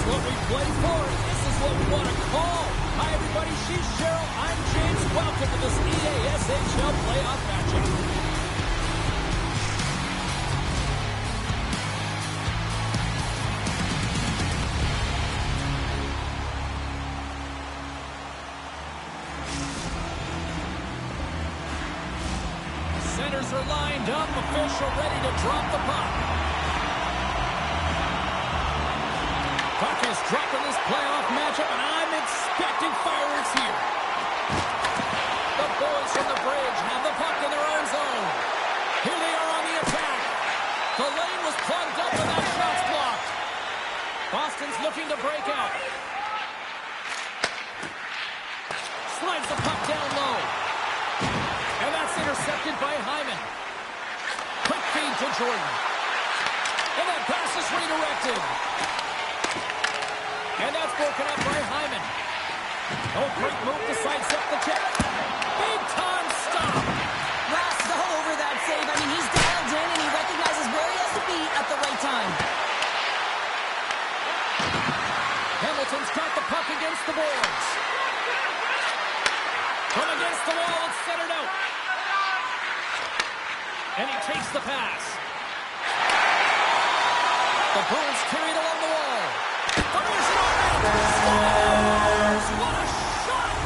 what we play for. This is what we want to call. Hi, everybody. She's Cheryl. I'm James. Welcome to this EASHL playoff matchup. Centers are lined up. Official ready to drop the puck. Puck is dropping this playoff matchup, and I'm expecting fireworks here. The boys from the bridge have the puck in their own zone. Here they are on the attack. The lane was plugged up, and that shot's blocked. Boston's looking to break out. Slides the puck down low. And that's intercepted by Hyman. Quick feed to Jordan. And that pass is redirected. And that's broken up by Hyman. Oh, great move to sidestep the check. Big time stop. Ross all over that save. I mean, he's dialed in and he recognizes where he has to be at the right time. Hamilton's got the puck against the boards. From against the wall, it's centered out. And he takes the pass. The Broons carry it along the wall. Fires it on net. Scores! What a shot!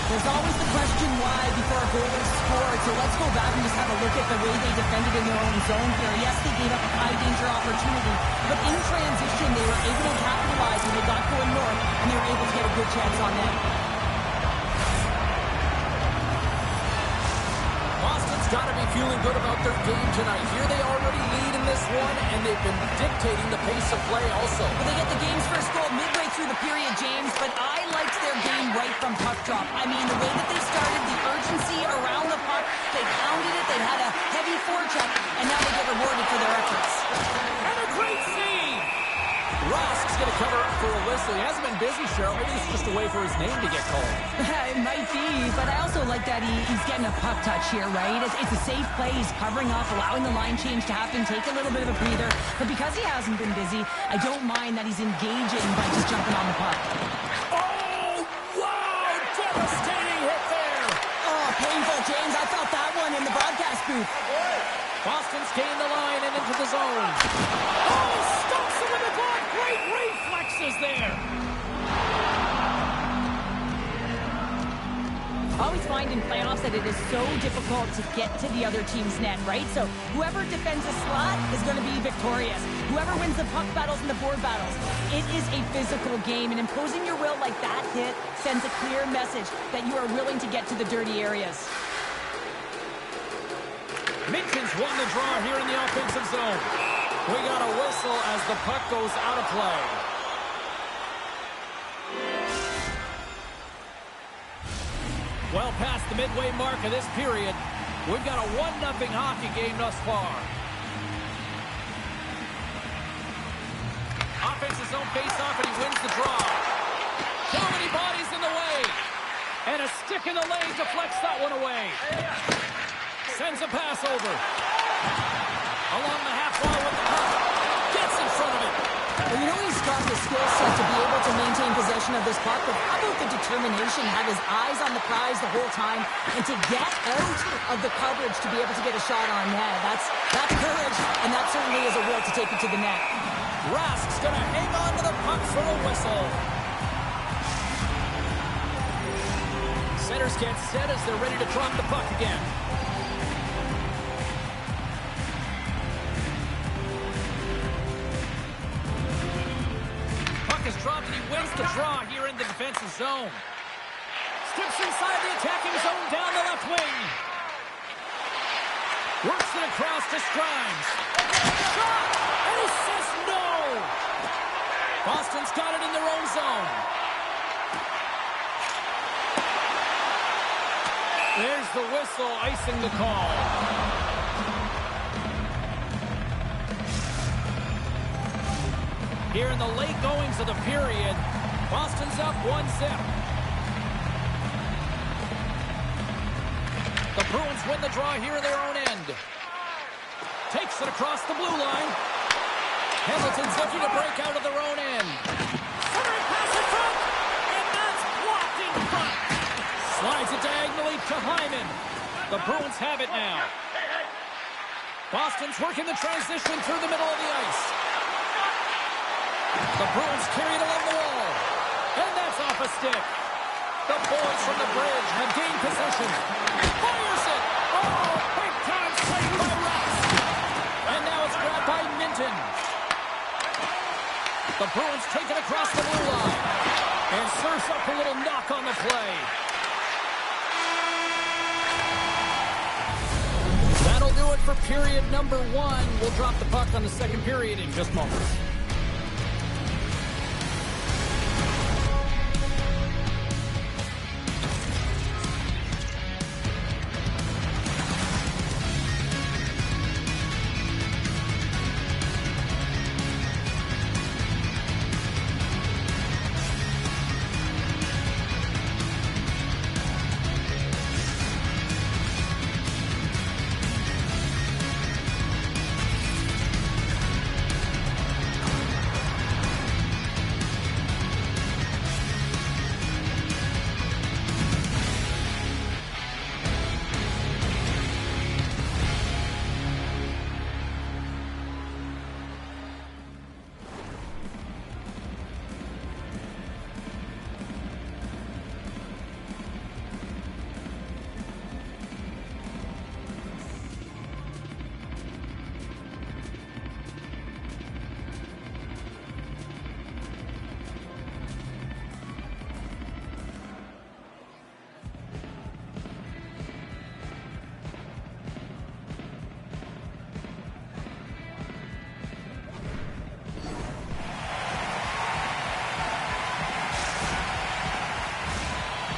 There's always the question why before a goal is scored. So let's go back and just have a look at the way they defended in their own zone here. Yes, they gave up a high-danger opportunity, but in transition, they were able to capitalize when they got going north, and they were able to get a good chance on them. Boston's got to be feeling good about their game tonight. Here they already lead in this one, and they've been dictating the pace of play also. Well, they get the game's first goal midway through the period, James, but I liked their game right from puck drop. I mean, the way that they started, the urgency around the puck, they pounded it, they had a heavy forecheck, and now they get rewarded for their efforts. And a great save! Rosk's going to cover up for a whistle. He hasn't been busy, Cheryl. Maybe it's just a way for his name to get called. It might be, but I also like that he's getting a puck touch here, right? It's a safe play. He's covering up, allowing the line change to happen, take a little bit of a breather. But because he hasn't been busy, I don't mind that he's engaging by just jumping on the puck. Oh, wow! Devastating hit there! Oh, painful, James. I felt that one in the broadcast booth. Boston's gained the line and into the zone. Oh, stumps him with the glove. Great reflexes there. I always find in playoffs that it is so difficult to get to the other team's net, right? So whoever defends a slot is going to be victorious. Whoever wins the puck battles and the board battles. It is a physical game, and imposing your will like that hit sends a clear message that you are willing to get to the dirty areas. Minkin's won the draw here in the offensive zone. We got a whistle as the puck goes out of play. Well past the midway mark of this period, we've got a 1-0 hockey game thus far. Offensive zone face-off, and he wins the draw. So many bodies in the way. And a stick in the lane deflects that one away. Sends a pass over. Along the half wall with the puck. Gets in front of it. Well, you know he's got the skill set to be able to maintain possession of this puck, but how about the determination, have his eyes on the prize the whole time, and to get out of the coverage to be able to get a shot on net. That's courage, and that certainly is a will to take it to the net. Rask's going to hang on to the puck for a whistle. Centers get set as they're ready to drop the puck again. Is dropped and he wins the draw here in the defensive zone. Steps inside the attacking zone down the left wing. Works it across to Grimes. Shot! And he says no! Boston's got it in their own zone. There's the whistle icing the call. Here in the late goings of the period, Boston's up 1-0. The Bruins win the draw here in their own end. Takes it across the blue line. Hamilton's looking to break out of their own end. Centering pass in front, and that's blocked in front. Slides it diagonally to Hyman. The Bruins have it now. Boston's working the transition through the middle of the ice. The Bruins carry it along the wall. And that's off a stick. The boys from the bridge have gained possession. Fires it! Oh, big time save by Ross. And now it's grabbed by Minton. The Bruins take it across the blue line. And serves up a little knock on the play. That'll do it for period number 1. We'll drop the puck on the second period in just moments.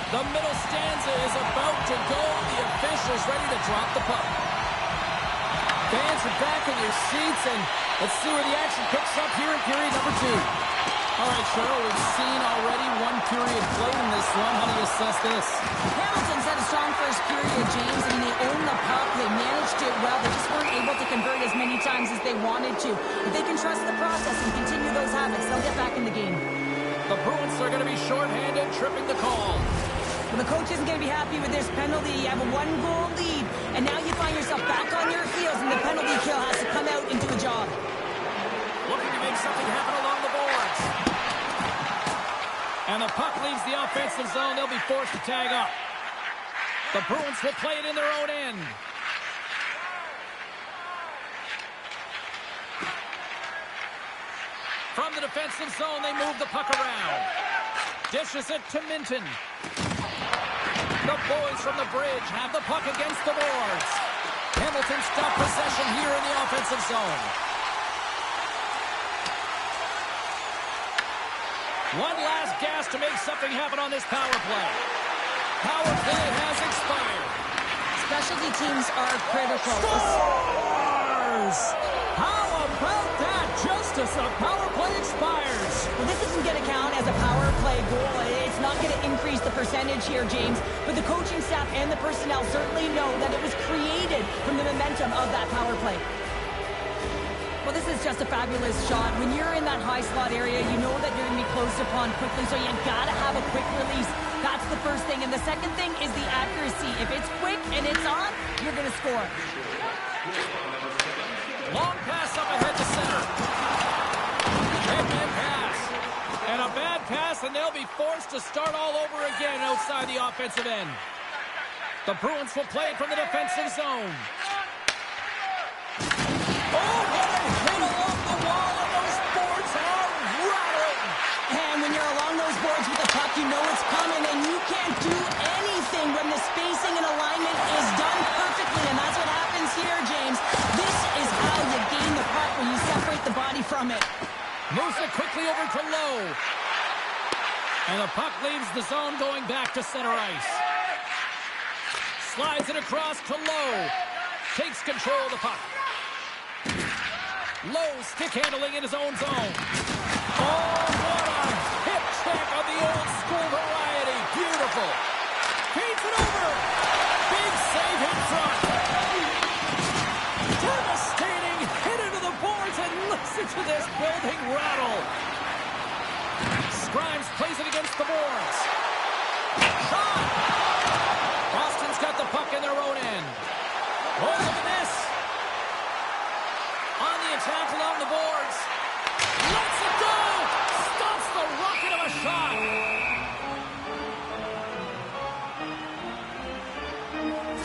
The middle stanza is about to go. The officials ready to drop the puck. Fans are back in their seats, and let's see where the action picks up here in period number 2. All right, Cheryl, we've seen already 1 period played in this one. How do you assess this? Hamilton's had a strong first period, James. I mean, they owned the puck. They managed it well. They just weren't able to convert as many times as they wanted to. If they can trust the process and continue those habits, they'll get back in the game. The Bruins are going to be shorthanded, tripping the call. Well, the coach isn't going to be happy with this penalty. You have a 1-goal lead, and now you find yourself back on your heels, and the penalty kill has to come out and do a job. Looking to make something happen along the boards. And the puck leaves the offensive zone. They'll be forced to tag up. The Bruins will play it in their own end. From the defensive zone, they move the puck around. Dishes it to Minton. The boys from the bridge have the puck against the boards. Hamilton stopped possession here in the offensive zone. One last gas to make something happen on this power play. Power play has expired. Specialty teams are critical. Scores! How about that? Just as the power play expires. Well, this isn't going to count as a power play goal. It's not going to increase the percentage here, James. But the coaching staff and the personnel certainly know that it was created from the momentum of that power play. Well, this is just a fabulous shot. When you're in that high slot area, you know that you're going to be close upon quickly, so you got to have a quick release. That's the first thing. And the second thing is the accuracy. If it's quick and it's on, you're going to score. Long pass up ahead to center. Bad pass. And a bad pass, and they'll be forced to start all over again outside the offensive end. The Bruins will play it from the defensive zone. Oh, what a hit along the wall, and those boards are rattling. And when you're along those boards with the puck, you know it's coming, and you can't do anything when the spacing and alignment is done perfectly, and that's what happens here, James. This is how you gain the puck when you separate the body from it. Moves it quickly over to Lowe. And the puck leaves the zone going back to center ice. Slides it across to Lowe. Takes control of the puck. Lowe stick handling in his own zone. Oh, what a hip check of the old school variety. Beautiful. Feeds it over. Big save hit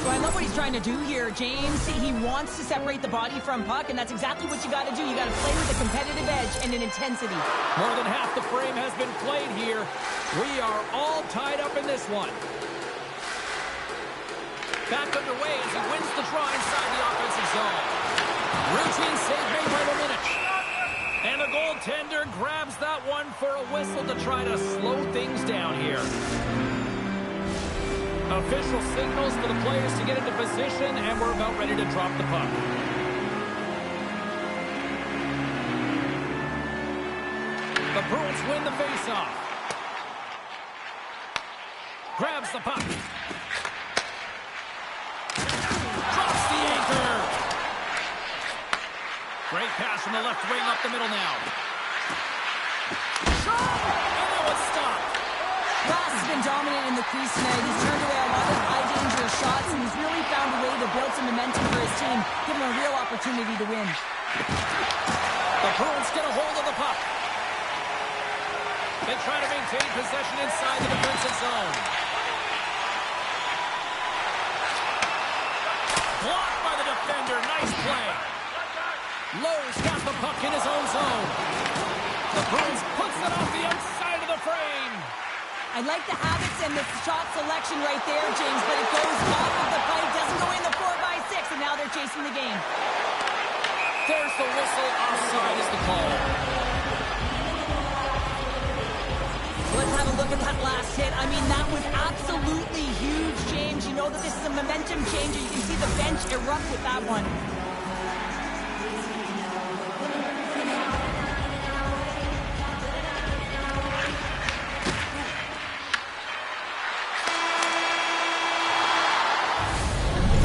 Well, I love what he's trying to do here, James. He wants to separate the body from puck, and that's exactly what you got to do. You got to play with a competitive edge and an intensity. More than half the frame has been played here. We are all tied up in this one. Back underway as he wins the draw inside the offensive zone. Routine save made by Romanich. And the goaltender grabs that one for a whistle to try to slow things down here. Official signals for the players to get into position, and we're about ready to drop the puck. The Broons win the faceoff. Grabs the puck. Drops the anchor. Great pass from the left wing up the middle now. Shot! And that was stopped. Ross has been dominant in the crease tonight. He's turned away a lot of high-danger shots, and he's really found a way to build some momentum for his team, give him a real opportunity to win. The Bruins get a hold of the puck. They try to maintain possession inside the defensive zone. Blocked by the defender. Nice play. Lowe's got the puck in his own zone. The Bruins puts it off the outside of the frame. I like the habits and the shot selection right there, James, but it goes off of the pipe, doesn't go in the 4x6, and now they're chasing the game. There's the whistle. Offside is the call. Let's have a look at that last hit. I mean, that was absolutely huge, James. You know that this is a momentum changer. You can see the bench erupt with that one.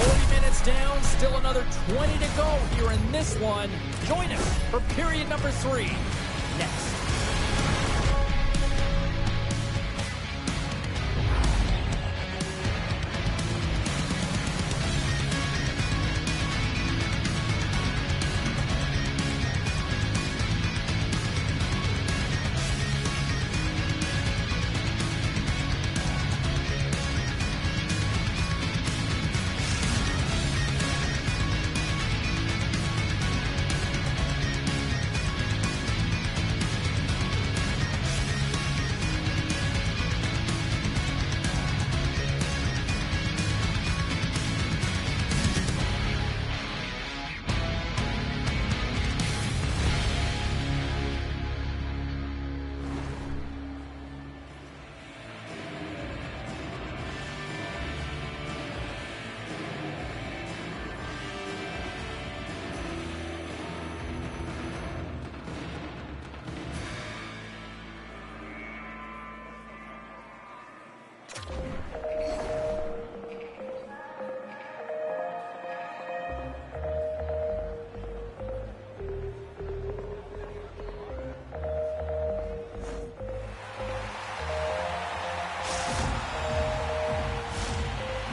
40 minutes down, still another 20 to go here in this one. Join us for period number 3 next.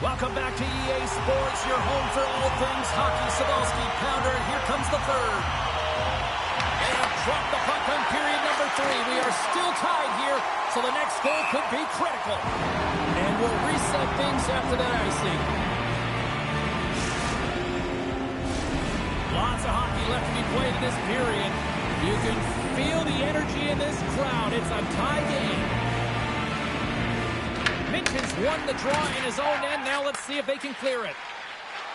Welcome back to EA Sports, your home for all things hockey. Sabalski, Pounder, here comes the third. They have dropped the puck on period number 3. We are still tied here, so the next goal could be critical. And we'll reset things after that icing. Lots of hockey left to be played in this period. You can feel the energy in this crowd. It's a tie game. Minton's won the draw in his own end. Now let's see if they can clear it.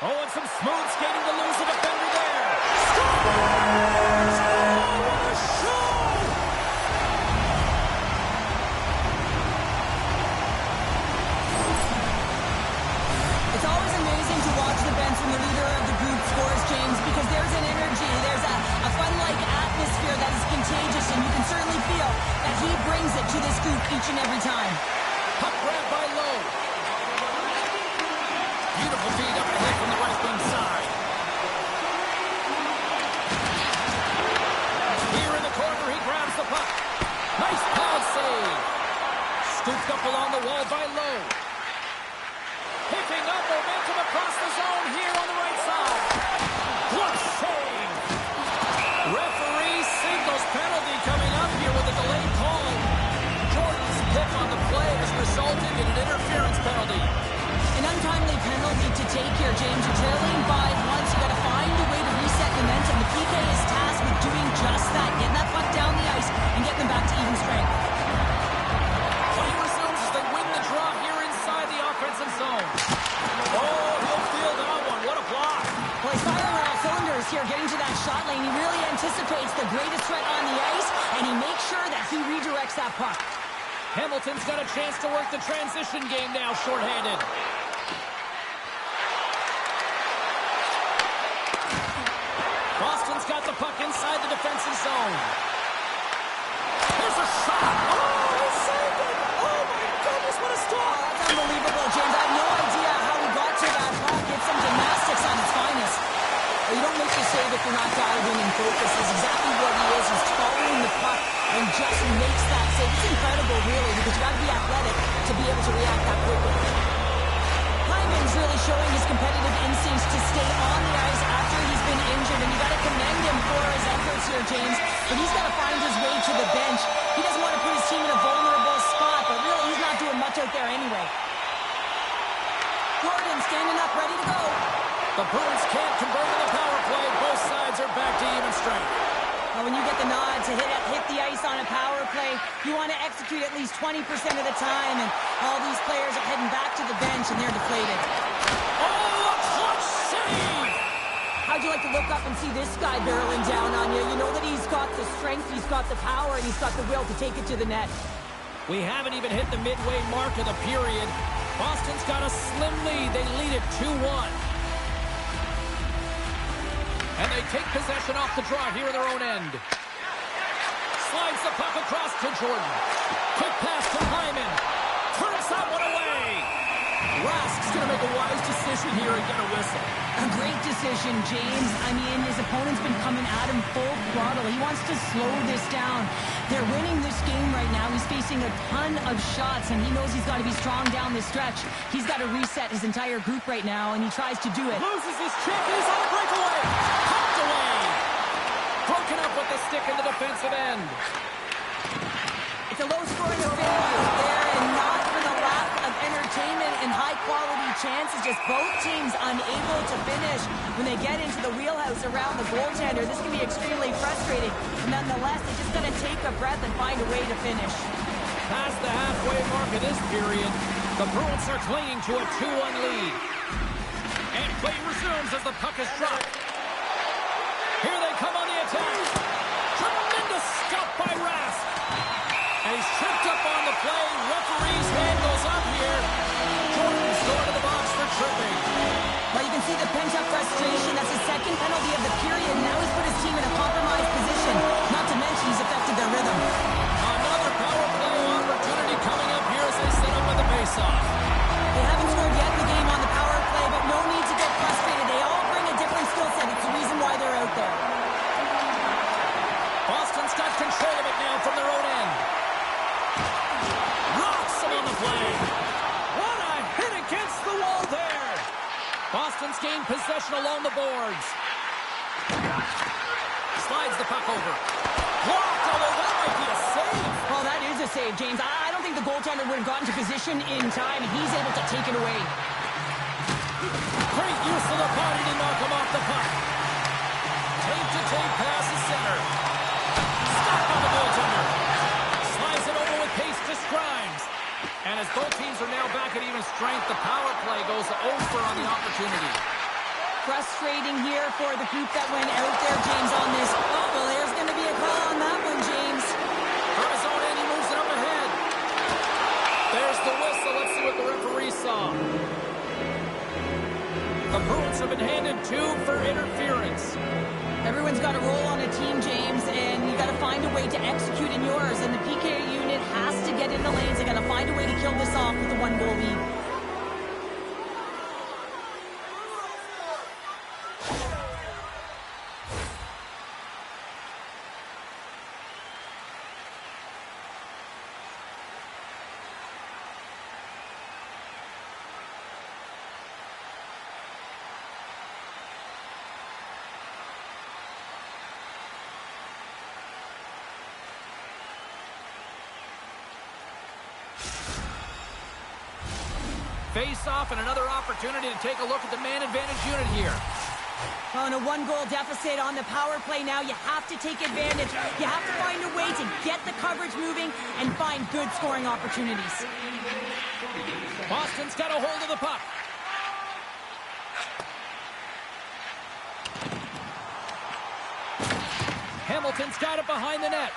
Oh, and some smooth skating to lose the defender there. Scores! Oh, what a show! It's always amazing to watch the bench when the leader of the group scores, James, because there's an energy, there's a fun-like atmosphere that is contagious, and you can certainly feel that he brings it to this group each and every time. Puck grab by Lowe. Beautiful feed up ahead from the right wing side. Here in the corner, he grabs the puck. Nice pad save. Scooped up along the wall by Lowe. Picking up momentum across the zone here on the right side. What save! Referee signals penalty coming up here with a delayed call. Jordan's pick on the play has resulted in an interference penalty. An untimely penalty to take stake here, James. You're trailing by once. You got to find a way to reset momentum. The PK is tasked with doing just that, getting that puck down the ice and getting them back to even strength. Play resumes as they win the draw here inside the offensive zone. Oh, he'll feel that one. What a block. Well, he's firing on all cylinders here, getting to that shot lane. He really anticipates the greatest threat on the ice, and he makes sure that he redirects that puck. Hamilton's got a chance to work the transition game now, shorthanded. Boston's got the puck inside the defensive zone. Here's a shot. Oh, he saved it. Oh, my goodness, what a stop. Oh, that's unbelievable, James. I have no idea how he got to that puck. It's some gymnastics on its finest. Well, you don't make the save if you're not dialed in and focused. That's exactly what he is. He's following the puck and just makes that save. It's incredible, really, because you got to be athletic to be able to react that quickly. Hyman's really showing his competitive instincts to stay on the ice after he's been injured, and you got to commend him for his efforts here, James. But he's got to find his way to the bench. He doesn't want to put his team in a vulnerable spot, but really he's not doing much out there anyway. Gordon standing up, ready to go. The Broons can't convert on the power play. Both sides are back to even strength. Well, when you get the nod to hit the ice on a power play, you want to execute at least 20% of the time, and all these players are heading back to the bench, and they're deflated. Oh, a clutch save! How'd you like to look up and see this guy barreling down on you? You know that he's got the strength, he's got the power, and he's got the will to take it to the net. We haven't even hit the midway mark of the period. Boston's got a slim lead. They lead it 2-1. And they take possession off the draw here in their own end. Slides the puck across to Jordan. Quick pass to Hyman. Turns that one away. Rask's going to make a wise decision here and get a whistle. A great decision, James. I mean, his opponent's been coming at him full throttle. He wants to slow this down. They're winning this game right now. He's facing a ton of shots, and he knows he's got to be strong down this stretch. He's got to reset his entire group right now, and he tries to do it. Loses his check. He's on a breakaway. Popped away. Broken up with the stick in the defensive end. It's a low-scoring affair out there, and not for the lack of entertainment and high-quality chances. Just both teams unable to finish when they get into the wheelhouse around the goaltender. This can be extremely frustrating. Nonetheless, they just got to take a breath and find a way to finish. Past the halfway mark of this period, the Bruins are clinging to a 2-1 lead. And play resumes as the puck is dropped. Here they come on the attack. Tremendous stop by Rask. And he's tripped up on the play. Referee's hand goes up here. Jordan's going to the box for tripping. Well, you can see the pent-up frustration. That's his second penalty of the period. Now he's put his team in a compromised position. Not to mention he's affected their rhythm. Another power play opportunity coming up here as they set up with the face-off. They haven't scored yet in the game on the power play, but no need to get frustrated. They all bring a different skill set. It's the reason why they're out there. Boston's got control of it now from their own end. Rocks him on the play. What a hit against the wall there. Boston's gained possession along the boards. Slides the puck over. Blocked, although that might be a save. Well, that is a save, James. I don't think the goaltender would have gotten to position in time. He's able to take it away. Great use of the body to knock him off the puck. Tape-to-tape pass is center. Stop on the goaltender. Slides it over with pace to Grimes. And as both teams are now back at even strength, the power play goes over on the opportunity. Frustrating here for the group that went out there, James, on this. Oh, well, there's going to be a call on that one, James. From his own end, he moves it up ahead. There's the whistle. Let's see what the referee saw. The Bruins have been handed 2 for interference. Everyone's got a role on a team, James, and you got to find a way to execute in yours. And the PK unit has to get in the lanes. They got to find a way to kill this off with a 1-goal lead. face-off and another opportunity to take a look at the man advantage unit here. On a one-goal deficit on the power play now, you have to take advantage. You have to find a way to get the coverage moving and find good scoring opportunities. Boston's got a hold of the puck. Hamilton's got it behind the net.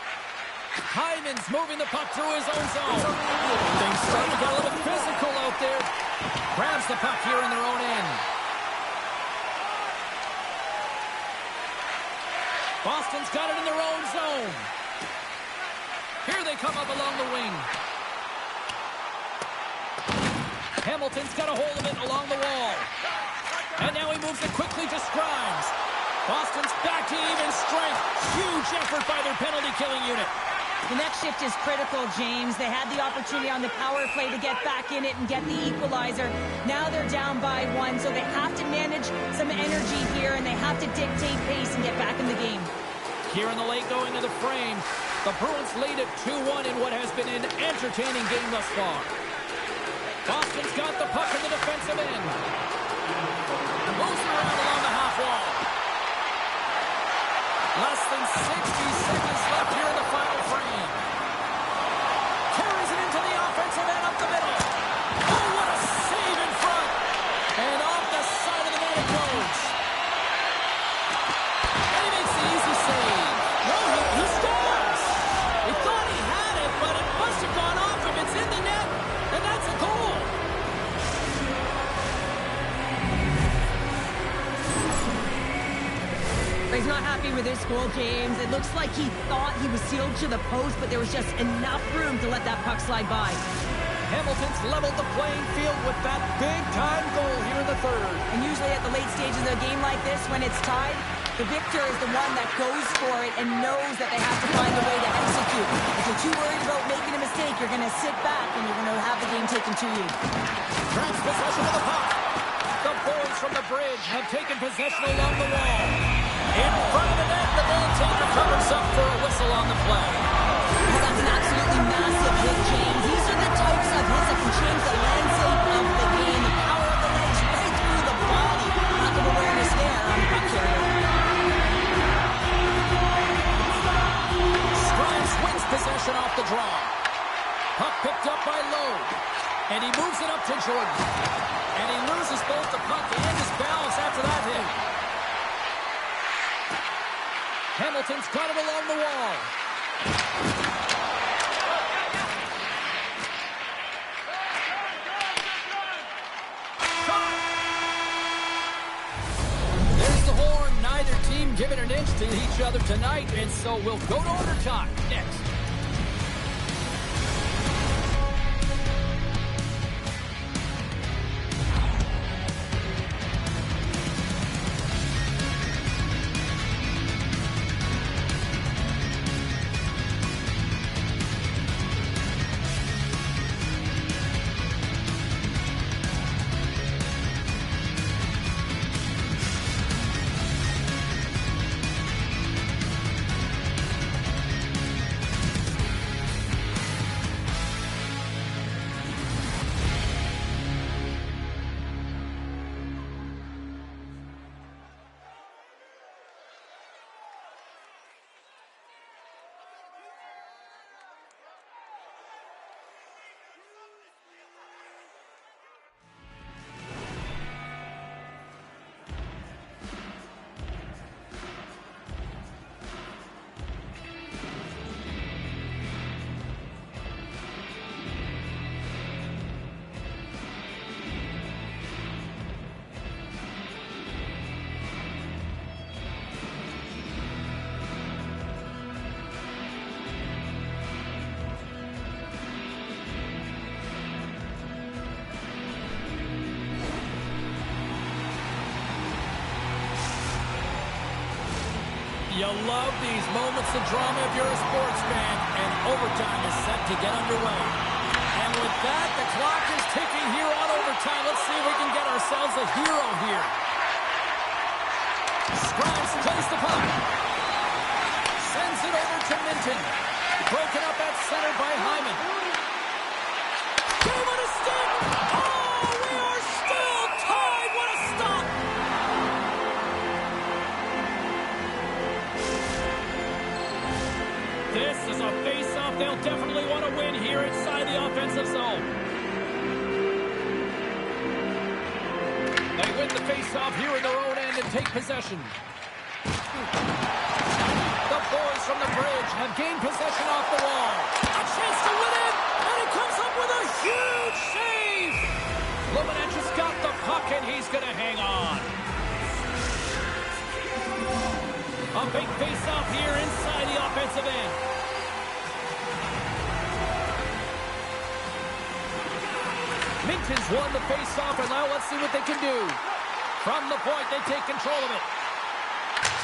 Hyman's moving the puck through his own zone. Things starting to get a little physical out there. Grabs the puck here in their own end. Boston's got it in their own zone. Here they come up along the wing. Hamilton's got a hold of it along the wall. And now he moves it quickly to Scrimes. Boston's back to even strength. Huge effort by their penalty-killing unit. The next shift is critical, James. They had the opportunity on the power play to get back in it and get the equalizer. Now they're down by 1, so they have to manage some energy here, and they have to dictate pace and get back in the game. Here in the late going to the frame, the Bruins lead at 2-1 in what has been an entertaining game thus far. Boston's got the puck in the defensive end. Moves it around along the half wall. Less than 60 seconds left here in the final frame. Carries it into the offensive end up the middle. Oh, what a save in front. And off the side of the net it goes. And he makes the easy save. No, he scores. He thought he had it, but it must have gone off him. It's in the net, and that's a goal. He's not happy with this goal, James. It looks like he thought he was sealed to the post, but there was just enough room to let that puck slide by. Hamilton's leveled the playing field with that big-time goal here in the third. And usually at the late stages of a game like this, when it's tied, the victor is the one that goes for it and knows that they have to find a way to execute. If you're too worried about making a mistake, you're going to sit back and you're going to have the game taken to you. Grabs possession of the puck. The boys from the bridge have taken possession along the wall. In front of the net, the goaltender covers up for a whistle on the play. Well, that's an absolutely massive hit, James. These are the types of hits that can change the landscape of the game. The power of the legs right through the body. Lack of awareness there on the puck carrier. Scrimes wins possession off the draw. Puck picked up by Lowe. And he moves it up to Jordan. And he loses both the puck and his balance after that hit. Hamilton's got it along the wall. There's the horn. Neither team giving an inch to each other tonight, and so we'll go to overtime next. You love these moments of drama if you're a sports fan, and overtime is set to get underway. And with that, the clock is ticking here on overtime. Let's see if we can get ourselves a hero here. Scrimes plays the puck. Sends it over to Minton. Broken up at center by Hyman. Gave it a stick. Oh, face-off here in their own end and take possession. The boys from the bridge have gained possession off the wall. A chance to win it, and he comes up with a huge save. Luminec has got the puck, and he's going to hang on. A big face-off here inside the offensive end. Minton's won the face-off, and now let's see what they can do. From the point, they take control of it.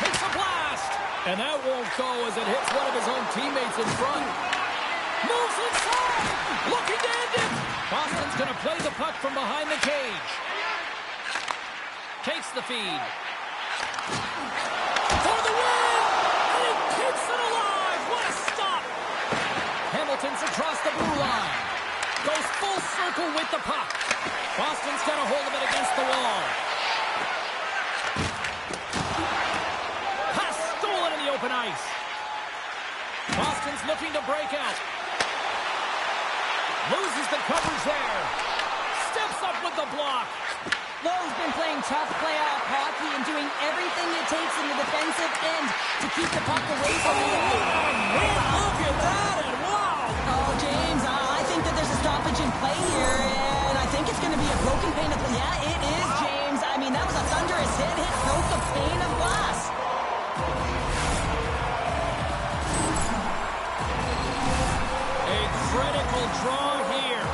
Takes a blast, and that won't go as it hits one of his own teammates in front. Moves inside, looking to end it. Boston's going to play the puck from behind the cage. Takes the feed. For the win, and he keeps it alive. What a stop. Hamilton's across the blue line. Goes full circle with the puck. Boston's got a hold of it against the wall. Pass stolen in the open ice. Boston's looking to break out. Loses the coverage there. Steps up with the block. Lowe's been playing tough playoff hockey and doing everything it takes in the defensive end to keep the puck away from the Look at that, and wow. Oh, James, I think that there's a stoppage in play here, and I think it's going to be a broken pane of glass. Yeah, it is, James. I mean, that was a thunderous hit. It broke the pane of glass. A critical draw here.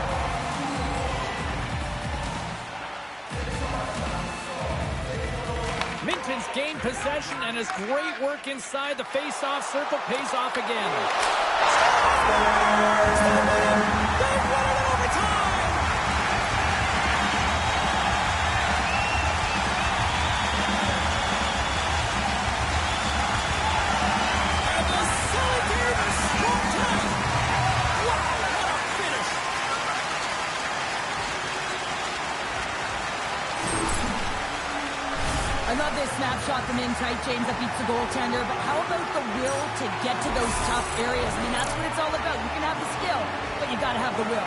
Minton's gained possession, and his great work inside the face-off circle pays off again. They win it in overtime! And the side here is strong tight. Wow, what a finish! I love this snapshot from in tight, James, that beats the goaltender, but how about the will to get to those tough areas? I mean, that's what it's all about. You can have the skill, but you got to have the will.